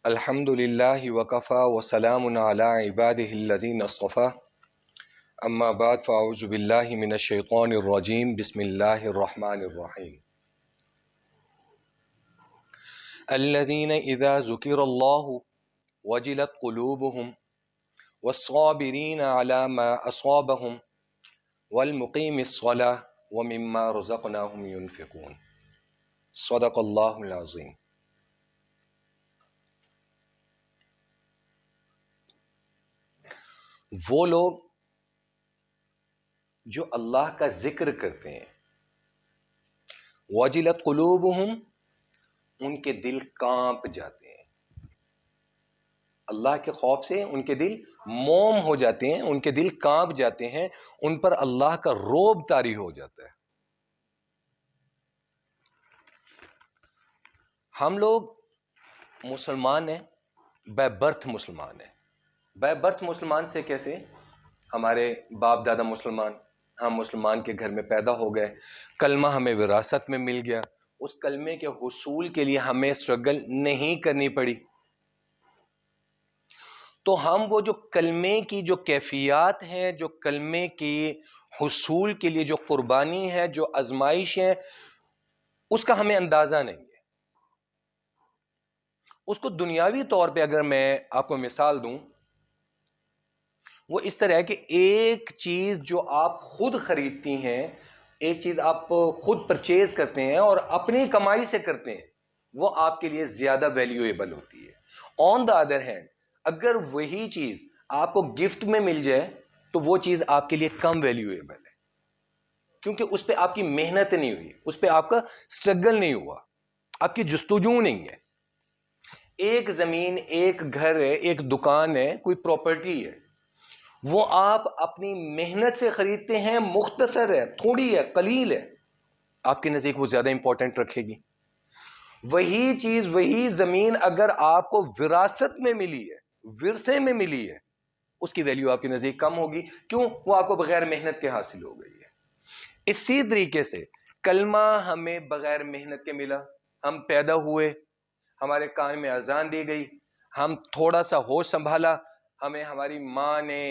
الحمد للہ وکفا وسلام علی عباده الذین اصطفى اما بعد فاعوذ باللہ من الشیطان الرجیم بسم اللہ الرحمن الرحیم الذین اذا ذکر اللہ وجلت قلوبهم والصابرین علی ما اصابهم والمقیم الصلاة ومما رزقناهم ينفقون صدق اللہ العظیم۔ وہ لوگ جو اللہ کا ذکر کرتے ہیں، وجلت قلوبہم، ان کے دل کانپ جاتے ہیں، اللہ کے خوف سے ان کے دل موم ہو جاتے ہیں، ان کے دل کانپ جاتے ہیں، ان پر اللہ کا رعب طاری ہو جاتا ہے۔ ہم لوگ مسلمان ہیں، بے برتھ مسلمان ہیں۔ بے برتھ مسلمان سے کیسے؟ ہمارے باپ دادا مسلمان، ہم مسلمان کے گھر میں پیدا ہو گئے، کلمہ ہمیں وراثت میں مل گیا، اس کلمے کے حصول کے لیے ہمیں اسٹرگل نہیں کرنی پڑی، تو ہم وہ جو کلمے کی جو کیفیات ہیں، جو کلمے کی حصول کے لیے جو قربانی ہے، جو آزمائش ہے، اس کا ہمیں اندازہ نہیں ہے۔ اس کو دنیاوی طور پہ اگر میں آپ کو مثال دوں، وہ اس طرح ہے کہ ایک چیز جو آپ خود خریدتی ہیں، ایک چیز آپ خود پرچیز کرتے ہیں اور اپنی کمائی سے کرتے ہیں، وہ آپ کے لیے زیادہ ویلیویبل ہوتی ہے۔ آن دا ادر ہینڈ، اگر وہی چیز آپ کو گفٹ میں مل جائے تو وہ چیز آپ کے لیے کم ویلیویبل ہے، کیونکہ اس پہ آپ کی محنت نہیں ہوئی، اس پہ آپ کا سٹرگل نہیں ہوا، آپ کی جستجو نہیں ہے۔ ایک زمین، ایک گھر ہے، ایک دکان ہے، کوئی پراپرٹی ہے، وہ آپ اپنی محنت سے خریدتے ہیں، مختصر ہے، تھوڑی ہے، قلیل ہے، آپ کے نزدیک وہ زیادہ امپورٹنٹ رکھے گی۔ وہی چیز، وہی زمین اگر آپ کو وراثت میں ملی ہے، ورثے میں ملی ہے، اس کی ویلیو آپ کے نزدیک کم ہوگی، کیوں؟ وہ آپ کو بغیر محنت کے حاصل ہو گئی ہے۔ اسی طریقے سے کلمہ ہمیں بغیر محنت کے ملا، ہم پیدا ہوئے، ہمارے کان میں اذان دی گئی، ہم تھوڑا سا ہوش سنبھالا، ہمیں ہماری ماں نے،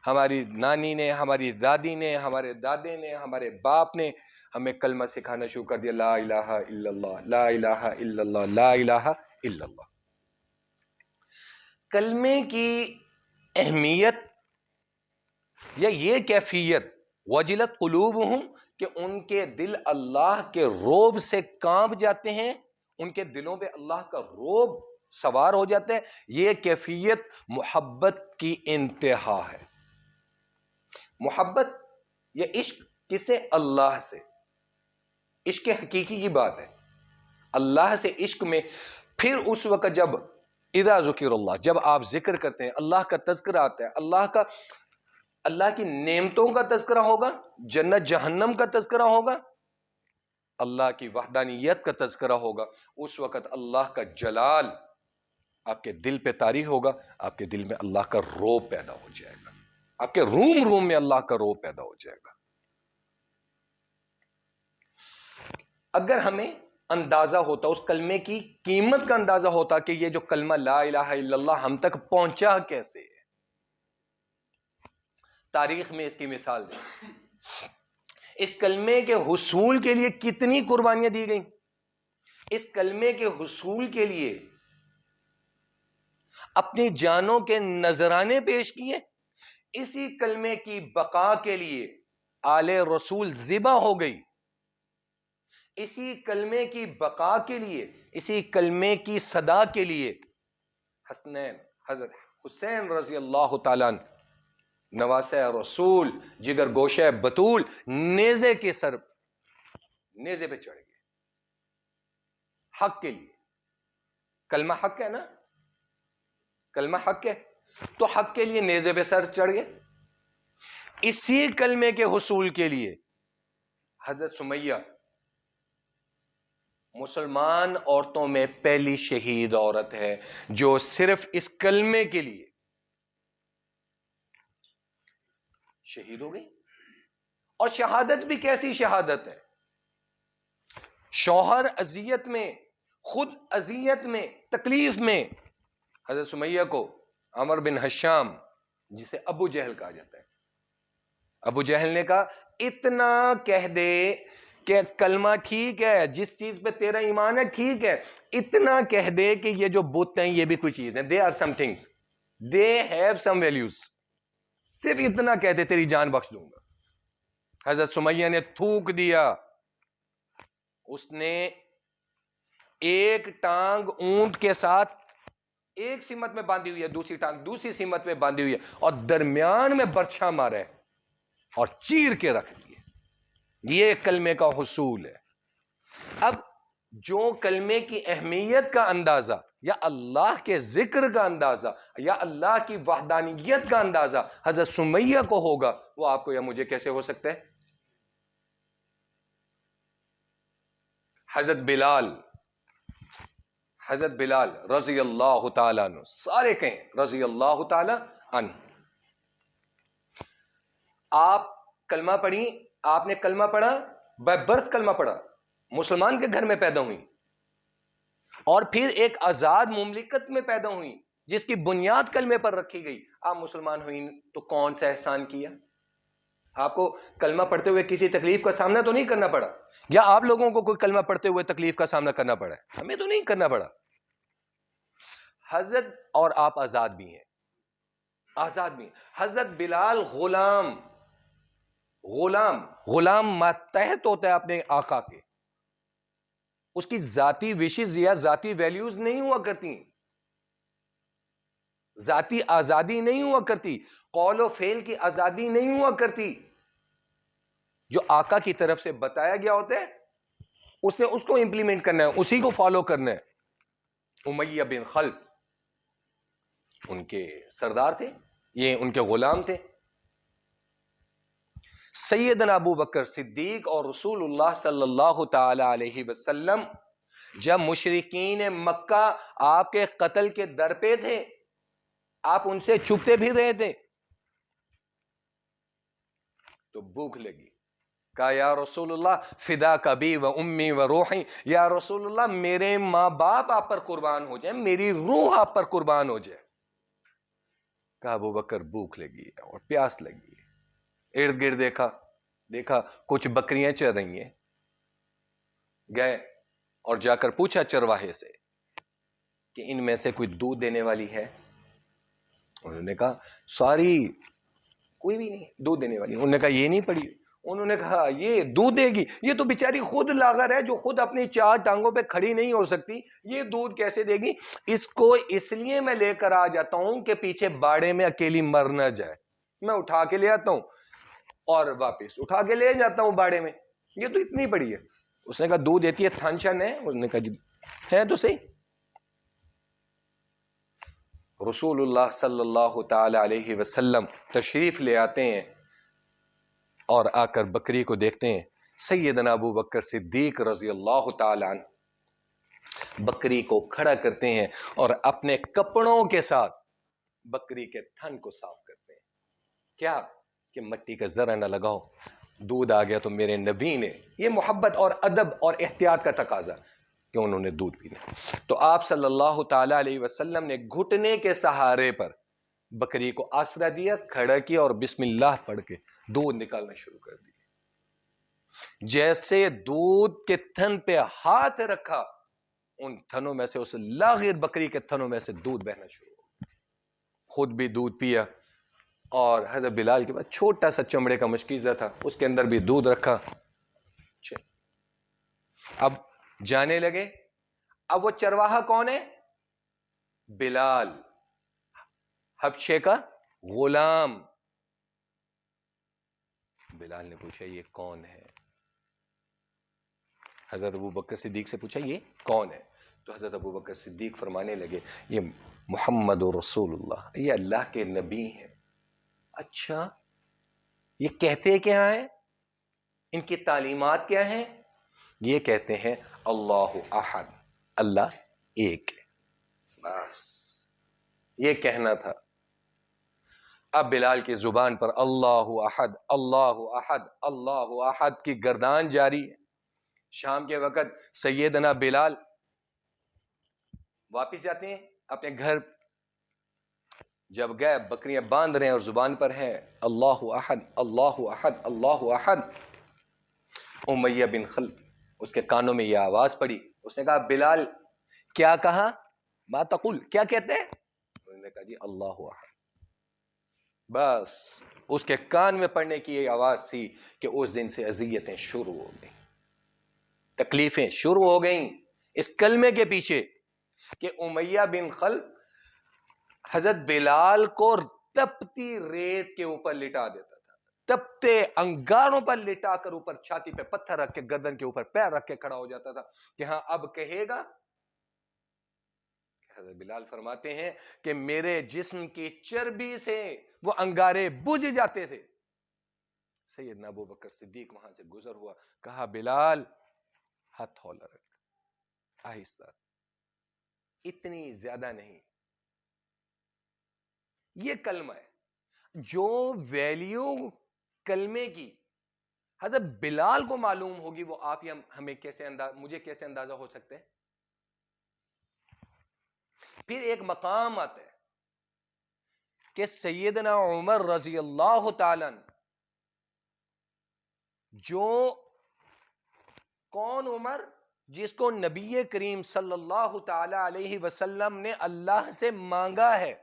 ہماری نانی نے، ہماری دادی نے، ہمارے دادے نے، ہمارے باپ نے ہمیں کلمہ سکھانا شروع کر دیا، لا الہ الا اللہ، لا الہ الا اللہ، لا الہ الا اللہ۔ کلمے کی اہمیت یا یہ کیفیت، وجلت قلوبہم، کہ ان کے دل اللہ کے رعب سے کانپ جاتے ہیں، ان کے دلوں پہ اللہ کا رعب سوار ہو جاتا ہے، یہ کیفیت محبت کی انتہا ہے۔ محبت یا عشق کسے؟ اللہ سے۔ عشق حقیقی کی بات ہے، اللہ سے عشق میں پھر اس وقت جب اذا ذکر اللہ، جب آپ ذکر کرتے ہیں، اللہ کا تذکرہ آتا ہے، اللہ کی نعمتوں کا تذکرہ ہوگا، جنت جہنم کا تذکرہ ہوگا، اللہ کی وحدانیت کا تذکرہ ہوگا، اس وقت اللہ کا جلال آپ کے دل پہ طاری ہوگا، آپ کے دل میں اللہ کا رعب پیدا ہو جائے گا، آپ کے روم میں اللہ کا رعب پیدا ہو جائے گا۔ اگر ہمیں اندازہ ہوتا، اس کلمے کی قیمت کا اندازہ ہوتا کہ یہ جو کلمہ لا الہ الا اللہ ہم تک پہنچا کیسے ہے، تاریخ میں اس کی مثال دیں، اس کلمے کے حصول کے لیے کتنی قربانیاں دی گئیں، اس کلمے کے حصول کے لیے اپنی جانوں کے نذرانے پیش کیے، اسی کلمے کی بقا کے لیے آل رسول ذبح ہو گئی، اسی کلمے کی بقا کے لیے، اسی کلمے کی صدا کے لیے حسنین، حضرت حسین رضی اللہ تعالیٰ عنہ، نواسہ رسول، جگر گوشہ بطول، نیزے کے سر، نیزے پہ چڑھ گئے حق کے لیے۔ کلمہ حق ہے نا، کلمہ حق ہے تو حق کے لیے نیزے پہ سر چڑھ گئے۔ اسی کلمے کے حصول کے لیے حضرت سمیہ مسلمان عورتوں میں پہلی شہید عورت ہے جو صرف اس کلمے کے لیے شہید ہو گئی۔ اور شہادت بھی کیسی شہادت ہے، شوہر اذیت میں، خود اذیت میں، تکلیف میں، حضرت سمیہ کو عمر بن حشام، جسے ابو جہل کہا جاتا ہے، ابو جہل نے کہا اتنا کہہ دے کہ کلمہ ٹھیک ہے، جس چیز پہ تیرا ایمان ہے ٹھیک ہے، اتنا کہہ دے کہ یہ جو بت ہیں یہ بھی کوئی چیز ہیں، they are some things, they have some values, صرف اتنا کہہ دے تیری جان بخش دوں گا۔ حضرت سمیہ نے تھوک دیا، اس نے ایک ٹانگ اونٹ کے ساتھ ایک سمت میں باندھی ہوئی ہے، دوسری ٹانگ دوسری سمت میں باندھی ہوئی ہے، اور درمیان میں برچھا مارا ہے اور چیر کے رکھ دیے۔ یہ کلمے کا حصول ہے۔ اب جو کلمے کی اہمیت کا اندازہ یا اللہ کے ذکر کا اندازہ یا اللہ کی وحدانیت کا اندازہ حضرت سمیہ کو ہوگا، وہ آپ کو یا مجھے کیسے ہو سکتا ہے؟ حضرت بلال رضی اللہ تعالیٰ عنہ، سارے کہیں رضی اللہ تعالیٰ عنہ، آپ کلمہ پڑھی، آپ نے کلمہ پڑھا، بائی برتھ کلمہ پڑھا، مسلمان کے گھر میں پیدا ہوئی، اور پھر ایک آزاد مملکت میں پیدا ہوئی جس کی بنیاد کلمے پر رکھی گئی۔ آپ مسلمان ہوئی تو کون سا احسان کیا؟ آپ کو کلمہ پڑھتے ہوئے کسی تکلیف کا سامنا تو نہیں کرنا پڑا، یا آپ لوگوں کو کوئی کلمہ پڑھتے ہوئے تکلیف کا سامنا کرنا پڑا؟ ہمیں تو نہیں کرنا پڑا۔ حضرت اور آپ آزاد بھی ہیں، آزاد بھی ہیں۔ حضرت بلال غلام ماتحت ہوتا ہے اپنے آقا کے، اس کی ذاتی وشز یا ذاتی ویلیوز نہیں ہوا کرتی، ذاتی آزادی نہیں ہوا کرتی، قول و فعل کی آزادی نہیں ہوا کرتی۔ جو آقا کی طرف سے بتایا گیا ہوتا ہے اس نے اس کو امپلیمنٹ کرنا ہے، اسی کو فالو کرنا ہے۔ امیہ بن خلف ان کے سردار تھے، یہ ان کے غلام تھے۔ سیدنا ابو بکر صدیق اور رسول اللہ صلی اللہ تعالی علیہ وسلم جب مشرکین مکہ آپ کے قتل کے در پہ تھے، آپ ان سے چھپتے بھی رہے تھے، تو بھوک لگی، کہا یا رسول اللہ فدا کبھی و امی و روحی، یا رسول اللہ میرے ماں باپ آپ پر قربان ہو جائیں، میری روح آپ پر قربان ہو جائے۔ کہا ابو بکر بھوک لگی ہے اور پیاس لگی ہے۔ ارد گرد دیکھا کچھ بکریاں چر رہی ہیں، گئے اور جا کر پوچھا چرواہے سے کہ ان میں سے کوئی دودھ دینے والی ہے؟ انہوں نے کہا ساری کوئی بھی نہیں دودھ دینے والی۔ انہوں نے کہا یہ نہیں پڑی؟ انہوں نے کہا یہ دودھ دے گی، یہ تو بیچاری خود لاغر ہے جو خود اپنی چار ٹانگوں پہ کھڑی نہیں ہو سکتی، یہ دودھ کیسے دے گی؟ اس کو اس لیے میں لے کر آ جاتا ہوں کہ پیچھے باڑے میں اکیلی مر نہ جائے، میں اٹھا کے لے آتا ہوں اور واپس اٹھا کے لے جاتا ہوں باڑے میں، یہ تو اتنی بڑی ہے۔ اس نے کہا دودھ دیتی ہے، تھن شن ہے؟ اس نے کہا جی ہے تو صحیح۔ رسول اللہ صلی اللہ تعالی علیہ وسلم تشریف لے آتے ہیں اور آ کر بکری کو دیکھتے ہیں، سیدنا ابو بکر صدیق رضی اللہ تعالی عنہ بکری کو کھڑا کرتے ہیں اور اپنے کپڑوں کے ساتھ بکری کے تھن کو صاف کرتے ہیں۔ کیا کہ مٹی کا ذرہ نہ لگاؤ، دودھ آ گیا تو میرے نبی نے، یہ محبت اور ادب اور احتیاط کا تقاضا کہ انہوں نے دودھ پینا، تو آپ صلی اللہ تعالی علیہ وسلم نے گھٹنے کے سہارے پر بکری کو آسرا دیا، کھڑا کیا اور بسم اللہ پڑھ کے دودھ نکالنا شروع کر دیا۔ جیسے دودھ کے تھن پہ ہاتھ رکھا، ان تھنوں میں سے، اس لاغر بکری کے تھنوں میں سے دودھ بہنا شروع ہو، خود بھی دودھ پیا، اور حضرت بلال کے پاس چھوٹا سا چمڑے کا مشکیزہ تھا، اس کے اندر بھی دودھ رکھا۔ اب جانے لگے۔ اب وہ چرواہا کون ہے؟ بلال، حبشے کا غلام۔ بلال نے پوچھا یہ کون ہے؟ حضرت ابو بکر صدیق سے پوچھا یہ کون ہے؟ تو حضرت ابو بکر صدیق فرمانے لگے یہ محمد رسول اللہ، یہ اللہ کے نبی ہیں۔ اچھا، یہ کہتے کیا ہیں؟ ان کی تعلیمات کیا ہیں؟ یہ کہتے ہیں اللہ احد، اللہ ایک ہے، بس یہ کہنا تھا۔ اب بلال کی زبان پر اللہ احد اللہ احد اللہ احد کی گردان جاری ہے۔ شام کے وقت سیدنا بلال واپس جاتے ہیں اپنے گھر جب گئے بکریاں باندھ رہے ہیں اور زبان پر ہے اللہ احد اللہ احد اللہ احد، امیہ بن خلف اس کے کانوں میں یہ آواز پڑی. اس نے کہا بلال کیا کہا؟ ما تقول، کیا کہتے ہیں؟ انہوں نے کہا جی اللہ احد. بس اس کے کان میں پڑنے کی یہ آواز تھی کہ اس دن سے اذیتیں شروع ہو گئیں، تکلیفیں شروع ہو گئیں اس کلمے کے پیچھے کہ امیہ بن خلف حضرت بلال کو تپتی ریت کے اوپر لٹا دیتا تھا، تپتے انگاروں پر لٹا کر اوپر چھاتی پہ پتھر رکھ کے گردن کے اوپر پیر رکھ کے کھڑا ہو جاتا تھا کہ ہاں اب کہے گا. حضرت بلال فرماتے ہیں کہ میرے جسم کی چربی سے وہ انگارے بجھ جاتے تھے. سیدنا ابو بکر صدیق وہاں سے گزر ہوا، کہا بلال ہاتھ ہولا رکھ، آہستہ، اتنی زیادہ نہیں. یہ کلمہ ہے جو ویلیو کلمے کی حضرت بلال کو معلوم ہوگی، وہ آپ یا ہمیں کیسے مجھے کیسے اندازہ ہو سکتے ہیں؟ پھر ایک مقام آتا ہے کہ سیدنا عمر رضی اللہ تعالی جو کون عمر؟ جس کو نبی کریم صلی اللہ تعالی علیہ وسلم نے اللہ سے مانگا ہے،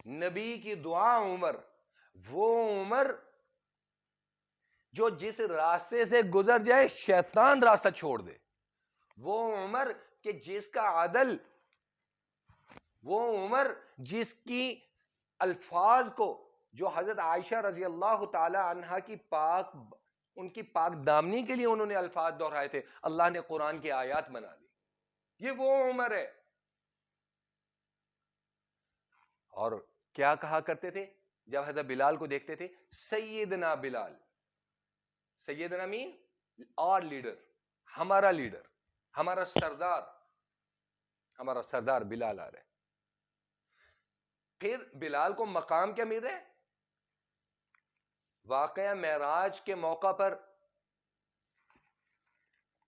نبی کی دعا عمر، وہ عمر جو جس راستے سے گزر جائے شیطان راستہ چھوڑ دے، وہ عمر کہ جس کا عدل، وہ عمر جس کی الفاظ کو، جو حضرت عائشہ رضی اللہ تعالی عنہا کی ان کی پاک دامنی کے لیے انہوں نے الفاظ دہرائے تھے، اللہ نے قرآن کی آیات بنا دی، یہ وہ عمر ہے. اور کیا کہا کرتے تھے جب حضرت بلال کو دیکھتے تھے؟ سیدنا بلال. سیدنا مین اور لیڈر، ہمارا لیڈر، ہمارا سردار، ہمارا سردار بلال آ رہے. پھر بلال کو مقام کیا مل رہا ہے؟ واقعہ معراج کے موقع پر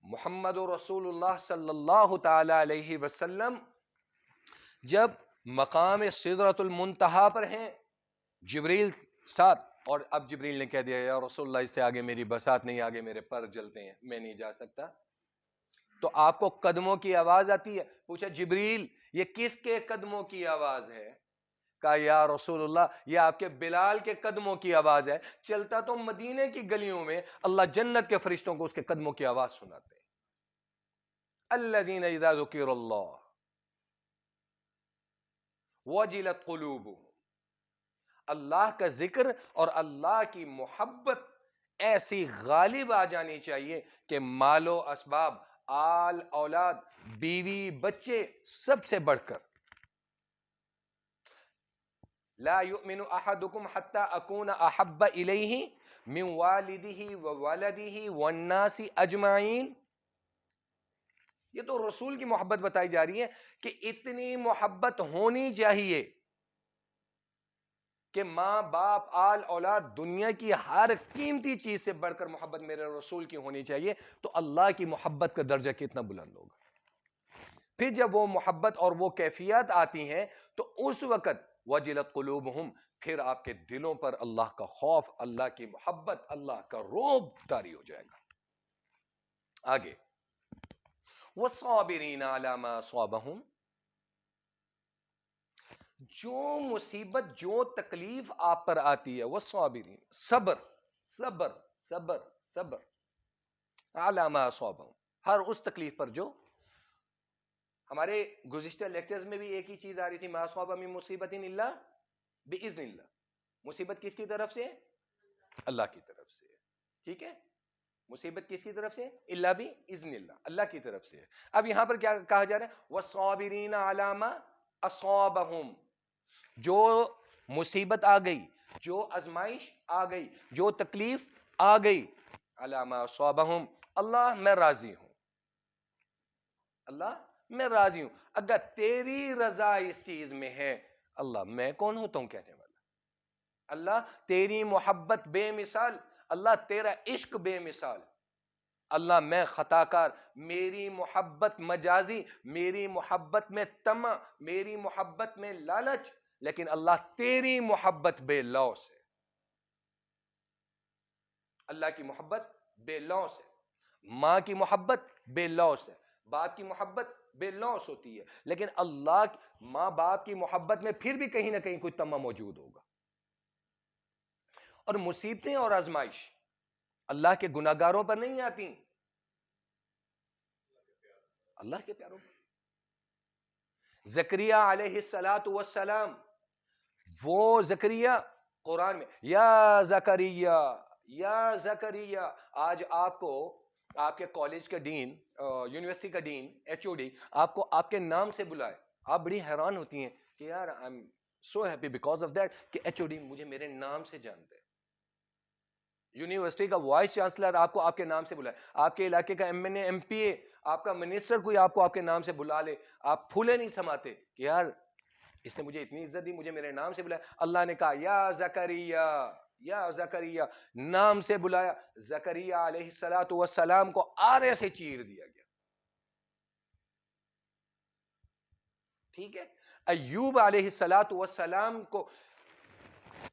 محمد رسول اللہ صلی اللہ تعالی علیہ وسلم جب مقام سدرۃ المنتہا پر ہیں، جبریل ساتھ، اور اب جبریل نے کہہ دیا یا رسول اللہ اس سے آگے میری بساط نہیں، آگے میرے پر جلتے ہیں، میں نہیں جا سکتا. تو آپ کو قدموں کی آواز آتی ہے. پوچھا جبریل یہ کس کے قدموں کی آواز ہے؟ کہا یا رسول اللہ یہ آپ کے بلال کے قدموں کی آواز ہے. چلتا تو مدینے کی گلیوں میں اللہ جنت کے فرشتوں کو اس کے قدموں کی آواز سناتے ہیں. الذین اذا ذکر اللہ وجلت قلوبہم، اللہ کا ذکر اور اللہ کی محبت ایسی غالب آ جانی چاہیے کہ مال و اسباب، آل اولاد، بیوی بچے سب سے بڑھ کر. لا یؤمن احدکم حتی اکون احب الیہ من والدہ وولدہ والناس اجمعین. یہ تو رسول کی محبت بتائی جا رہی ہے کہ اتنی محبت ہونی چاہیے کہ ماں باپ، آل اولاد، دنیا کی ہر قیمتی چیز سے بڑھ کر محبت میرے رسول کی ہونی چاہیے. تو اللہ کی محبت کا درجہ کتنا بلند ہوگا. پھر جب وہ محبت اور وہ کیفیت آتی ہیں تو اس وقت وجلت قلوبہم، پھر آپ کے دلوں پر اللہ کا خوف، اللہ کی محبت، اللہ کا رعب طاری ہو جائے گا. آگے والصابرین علی ما اصابہم، جو مصیبت، جو تکلیف آپ پر آتی ہے، والصابرین، صبر صبر صبر صبر، علی ما اصابہم، ہر اس تکلیف پر جو ہمارے گزشتہ لیکچرز میں بھی ایک ہی چیز آ رہی تھی، ما اصاب من مصیبت الا باذن اللہ. مصیبت کس کی طرف سے؟ اللہ کی طرف سے. ٹھیک ہے، مصیبت کس کی طرف سے؟ الا باذن اللہ، اللہ کی طرف سے. اب یہاں پر کیا کہا جا رہا ہے؟ والصابرین علی ما اصابہم، جو مصیبت آ گئی، جو آزمائش آ گئی، جو تکلیف آ گئی، علی ما اصابہم، اللہ میں راضی ہوں، اللہ میں راضی ہوں. اگر تیری رضا اس چیز میں ہے، اللہ میں کون ہوتا ہوں کہنے والا؟ اللہ تیری محبت بے مثال، اللہ تیرا عشق بے مثال، اللہ میں خطا کار، میری محبت مجازی، میری محبت میں طمع، میری محبت میں لالچ، لیکن اللہ تیری محبت بے لوث ہے. اللہ کی محبت بے لوث ہے. ماں کی محبت بے لوث ہے، باپ کی محبت بے لوث ہوتی ہے، لیکن اللہ ماں باپ کی محبت میں پھر بھی کہیں نہ کہیں کوئی طمع موجود ہوگا. اور مصیبتیں اور آزمائش اللہ کے گناہگاروں پر نہیں آتی، اللہ کے پیاروں پر. زکریا علیہ السلام، وہ زکریا قرآن میں یا زکریا یا زکریا، آج آپ کو آپ کے کالج کا ڈین، یونیورسٹی کا ڈین، ایچ او ڈی آپ کو آپ کے نام سے بلائے، آپ بڑی حیران ہوتی ہیں کہ یار I am so happy because of that کہ ایچ او ڈی مجھے میرے نام سے جانتے ہیں. یونیورسٹی کا وائس چانسلر آپ کو آپ کے نام سے بلائے، آپ کے علاقے کا ایم این اے، ایم پی اے، آپ کا منسٹر کوئی آپ کو آپ کے نام سے بلا لے، آپ پھولے نہیں سماتے کہ یار اس نے مجھے اتنی عزت دی، مجھے میرے نام سے بلایا. اللہ نے کہا یا زکریا یا زکریا، نام سے بلایا. زکریا علیہ السلام کو آرے سے چیر دیا گیا. ٹھیک ہے. ایوب علیہ السلام کو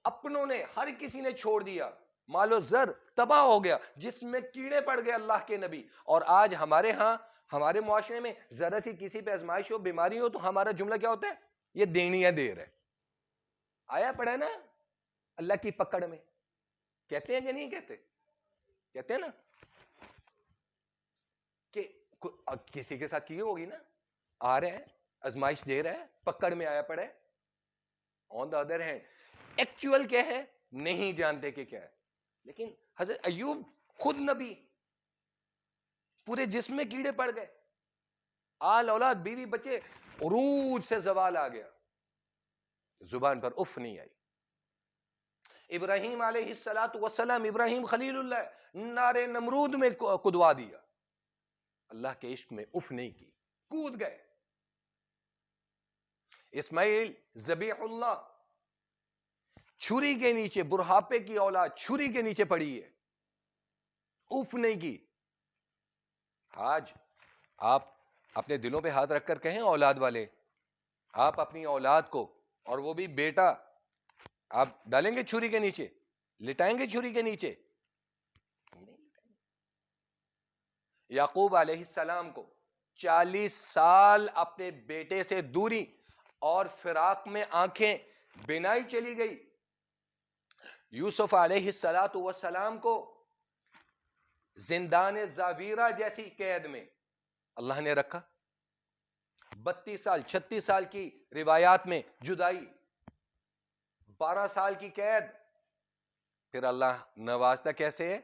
اپنوں نے، ہر کسی نے چھوڑ دیا، مال و زر تباہ ہو گیا، جس میں کیڑے پڑ گئے اللہ کے نبی. اور آج ہمارے ہاں، ہمارے معاشرے میں ذرا سی کسی پہ آزمائش ہو، بیماری ہو، تو ہمارا جملہ کیا ہوتا ہے؟ یہ دینی ہے دیر ہے. آیا پڑا نا اللہ کی پکڑ میں. کہتے ہیں کہ نہیں کہتے؟ کہتے ہیں نا کہ کسی کے ساتھ کی ہوگی نا، آ رہے ہیں آزمائش دے رہا ہے، پکڑ میں آیا پڑا ہے. آن دا ادر ہینڈ ایکچوئل کیا ہے نہیں جانتے کہ کیا ہے. لیکن حضرت ایوب خود نبی، پورے جسم میں کیڑے پڑ گئے، آل اولاد، بیوی بچے، عروج سے زوال آ گیا، زبان پر اف نہیں آئی. ابراہیم علیہ السلام، ابراہیم خلیل اللہ، نارے نمرود میں کدوا دیا، اللہ کے عشق میں اف نہیں کی، کود گئے. اسماعیل ذبیح اللہ، چھری کے نیچے، بڑھاپے کی اولاد چھری کے نیچے پڑی ہے، اف نہیں کی. آج آپ اپنے دلوں پہ ہاتھ رکھ کر کہیں اولاد والے، آپ اپنی اولاد کو، اور وہ بھی بیٹا، آپ ڈالیں گے چھری کے نیچے؟ لٹائیں گے چھری کے نیچے؟ یعقوب علیہ السلام کو 40 سال اپنے بیٹے سے دوری اور فراق میں آنکھیں بینائی چلی گئی. یوسف علیہ السلام کو زندان زاویرہ جیسی قید میں اللہ نے رکھا. 32 سال 36 سال کی روایات میں جدائی، 12 سال کی قید. پھر اللہ نوازتا کیسے ہے؟